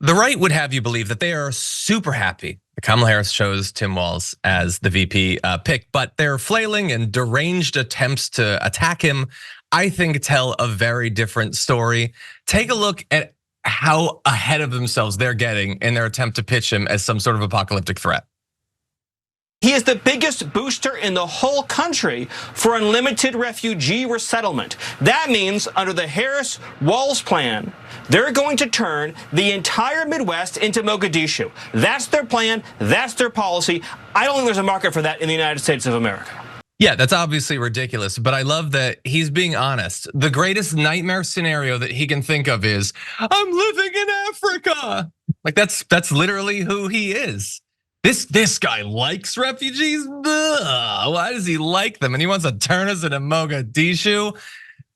The right would have you believe that they are super happy that Kamala Harris chose Tim Walz as the VP pick, but their flailing and deranged attempts to attack him, I think, tell a very different story. Take a look at how ahead of themselves they're getting in their attempt to pitch him as some sort of apocalyptic threat. He is the biggest booster in the whole country for unlimited refugee resettlement. That means under the Harris-Walz plan, they're going to turn the entire Midwest into Mogadishu. That's their plan. That's their policy. I don't think there's a market for that in the United States of America. Yeah, that's obviously ridiculous, but I love that he's being honest. The greatest nightmare scenario that he can think of is, I'm living in Africa. Like that's literally who he is. This guy likes refugees. Ugh, why does he like them? And he wants to turn us into Mogadishu.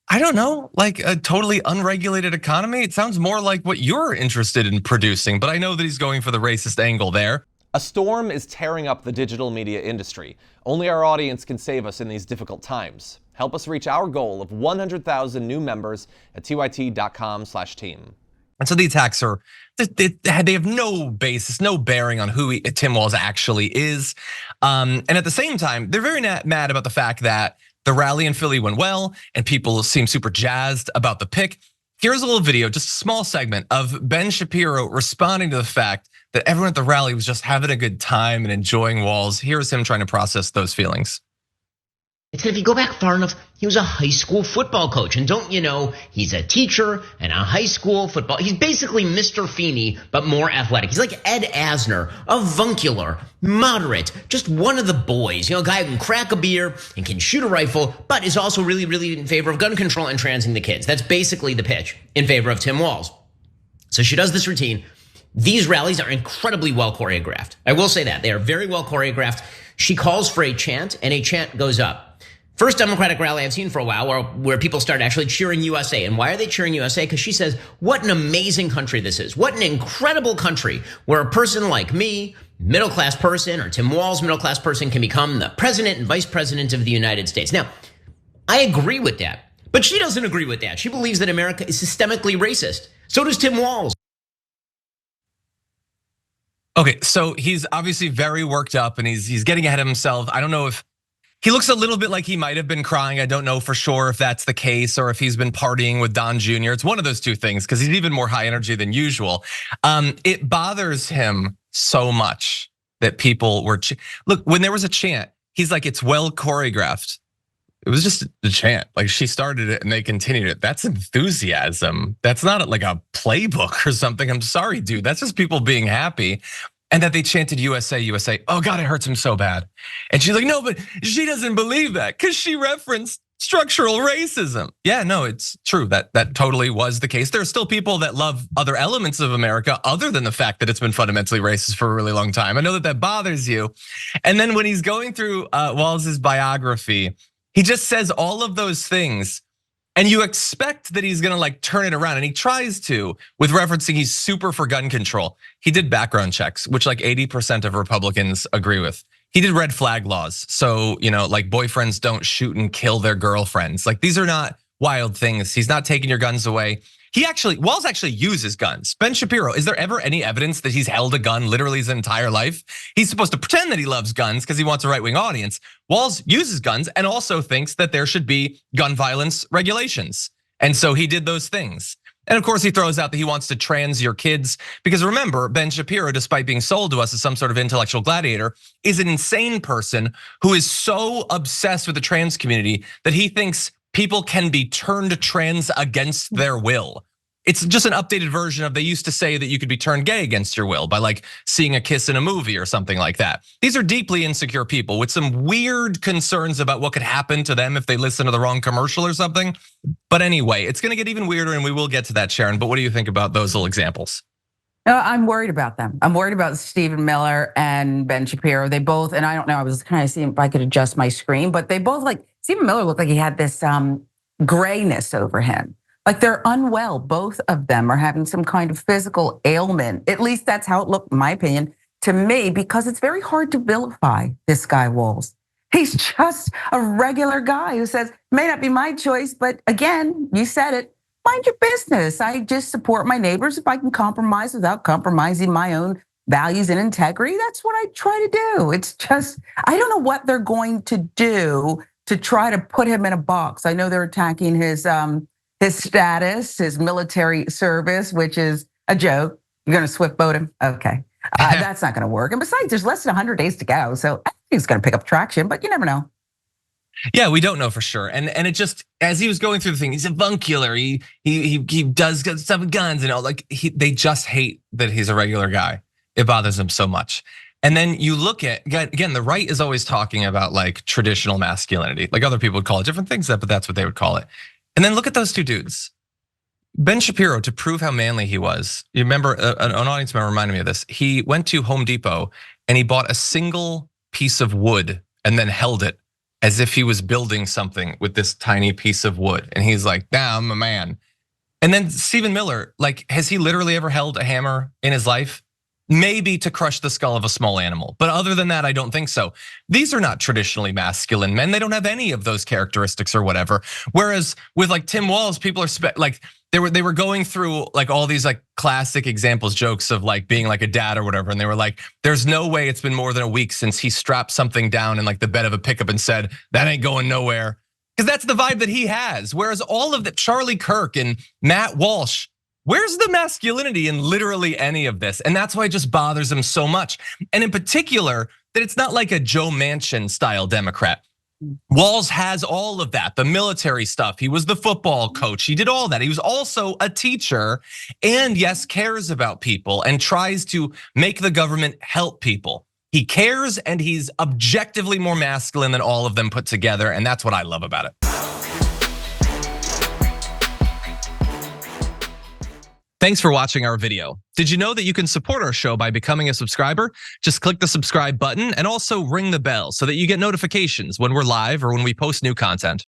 I don't know, like a totally unregulated economy. It sounds more like what you're interested in producing, but I know that he's going for the racist angle there. A storm is tearing up the digital media industry. Only our audience can save us in these difficult times. Help us reach our goal of 100,000 new members at tyt.com/team. And so the attacks are, they have no basis, no bearing on who Tim Walz actually is. And at the same time, they're very mad about the fact that the rally in Philly went well and people seem super jazzed about the pick. Here's a little video, just a small segment of Ben Shapiro responding to the fact that everyone at the rally was just having a good time and enjoying Walz. Here's him trying to process those feelings. It's that if you go back far enough, he was a high school football coach. And don't you know, he's a teacher and a high school football. He's basically Mr. Feeney, but more athletic. He's like Ed Asner, avuncular, moderate, just one of the boys. You know, a guy who can crack a beer and can shoot a rifle, but is also really, really in favor of gun control and transing the kids. That's basically the pitch in favor of Tim Walz. So she does this routine. These rallies are incredibly well choreographed. I will say that. They are very well choreographed. She calls for a chant and a chant goes up. First Democratic rally I've seen for a while where people start actually cheering USA. And why are they cheering USA? Because she says, what an amazing country this is. What an incredible country where a person like me, middle-class person, or Tim Walz, middle-class person, can become the president and vice president of the United States. Now, I agree with that, but she doesn't agree with that. She believes that America is systemically racist. So does Tim Walz. Okay, so he's obviously very worked up and he's getting ahead of himself. I don't know if he looks a little bit like he might have been crying. I don't know for sure if that's the case or if he's been partying with Don Jr. It's one of those two things because he's even more high energy than usual. It bothers him so much that people were, look, when there was a chant, he's like, it's well choreographed. It was just a chant. Like she started it and they continued it. That's enthusiasm. That's not like a playbook or something. I'm sorry, dude. That's just people being happy. And that they chanted USA, USA. Oh God, it hurts him so bad. And she's like, no, but she doesn't believe that because she referenced structural racism. Yeah, no, it's true. That totally was the case. There are still people that love other elements of America other than the fact that it's been fundamentally racist for a really long time. I know that bothers you. And then when he's going through Walz's biography, he just says all of those things. And you expect that he's gonna like turn it around, and he tries to with referencing he's super for gun control. He did background checks, which like 80% of Republicans agree with. He did red flag laws. So, you know, like boyfriends don't shoot and kill their girlfriends. Like these are not wild things. He's not taking your guns away. Walz actually uses guns. Ben Shapiro, is there ever any evidence that he's held a gun literally his entire life? He's supposed to pretend that he loves guns because he wants a right-wing audience. Walz uses guns and also thinks that there should be gun violence regulations. And so he did those things. And of course he throws out that he wants to trans your kids because remember, Ben Shapiro, despite being sold to us as some sort of intellectual gladiator, is an insane person who is so obsessed with the trans community that he thinks people can be turned trans against their will. It's just an updated version of they used to say that you could be turned gay against your will by like seeing a kiss in a movie or something like that. These are deeply insecure people with some weird concerns about what could happen to them if they listen to the wrong commercial or something. But anyway, it's gonna get even weirder and we will get to that, Sharon. But what do you think about those little examples? I'm worried about them. I'm worried about Stephen Miller and Ben Shapiro. They both, and I don't know, I was kind of seeing if I could adjust my screen, but they both like, Stephen Miller looked like he had this grayness over him. Like they're unwell. Both of them are having some kind of physical ailment. At least that's how it looked, in my opinion, to me, because it's very hard to vilify this guy Walz. He's just a regular guy who says, may not be my choice, but again, you said it, mind your business. I just support my neighbors. If I can compromise without compromising my own values and integrity, that's what I try to do. It's just, I don't know what they're going to do to try to put him in a box. I know they're attacking his status, his military service, which is a joke. You're gonna swift boat him? Okay, that's not gonna work. And besides, there's less than 100 days to go. So I think he's gonna pick up traction, but you never know. Yeah, we don't know for sure. And it just, as he was going through the thing, he's avuncular. He does stuff with guns and all. Like they just hate that he's a regular guy. It bothers them so much. And then you look at, again, the right is always talking about like traditional masculinity. Like other people would call it different things, but that's what they would call it. And then look at those two dudes. Ben Shapiro, to prove how manly he was, you remember, an audience member reminded me of this. He went to Home Depot and he bought a single piece of wood and then held it as if he was building something with this tiny piece of wood. And he's like, nah, I'm a man. And then Stephen Miller, like, has he literally ever held a hammer in his life? Maybe to crush the skull of a small animal. But other than that, I don't think so. These are not traditionally masculine men. They don't have any of those characteristics or whatever. Whereas with like Tim Walz, people are like, they were going through like all these like classic examples, jokes of like being like a dad or whatever. And they were like, there's no way it's been more than a week since he strapped something down in like the bed of a pickup and said, that ain't going nowhere. Because that's the vibe that he has. Whereas all of the Charlie Kirk and Matt Walsh, where's the masculinity in literally any of this? And that's why it just bothers him so much. And in particular, that it's not like a Joe Manchin style Democrat. Walz has all of that, the military stuff. He was the football coach. He did all that. He was also a teacher and yes, cares about people and tries to make the government help people. He cares and he's objectively more masculine than all of them put together. And that's what I love about it. Thanks for watching our video. Did you know that you can support our show by becoming a subscriber? Just click the subscribe button and also ring the bell so that you get notifications when we're live or when we post new content.